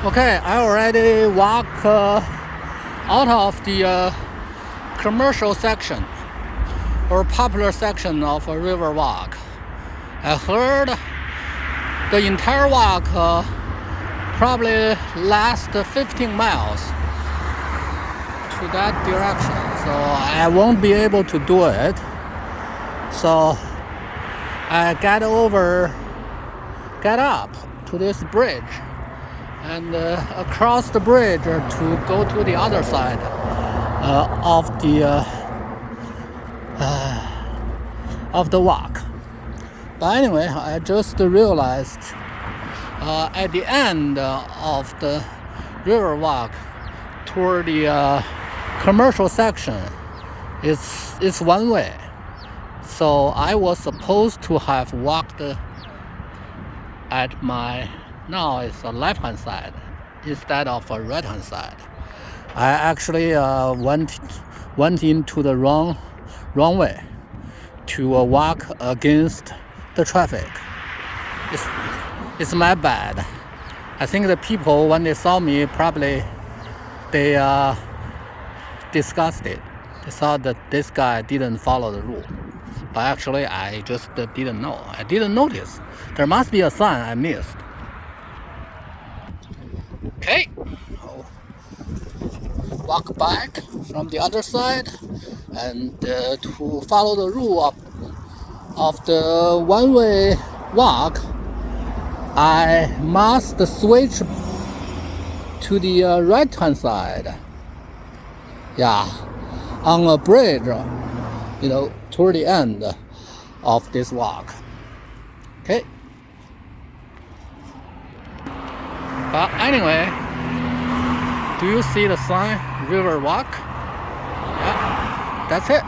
Okay, I already walk out of the commercial section or popular section of a river walk. I heard the entire walk probably last 15 miles to that direction, so I won't be able to do it. So I get up to this bridge and across the bridge to go to the other side of the walk. But anyway, I just realized at the end of the river walk toward the commercial section, it's one way. So I was supposed to have walked at now it's a left-hand side instead of a right-hand side. I actually went into the wrong way to walk against the traffic. It's my bad. I think the people, when they saw me, probably they discussed it. They thought that this guy didn't follow the rule. But actually, I just didn't know. I didn't notice. There must be a sign I missed. Okay, walk back from the other side, and to follow the rule of the one-way walk, I must switch to the right-hand side. Yeah, on a bridge, toward the end of this walk. Okay. But anyway, do you see the sign, River Walk? Yeah, that's it.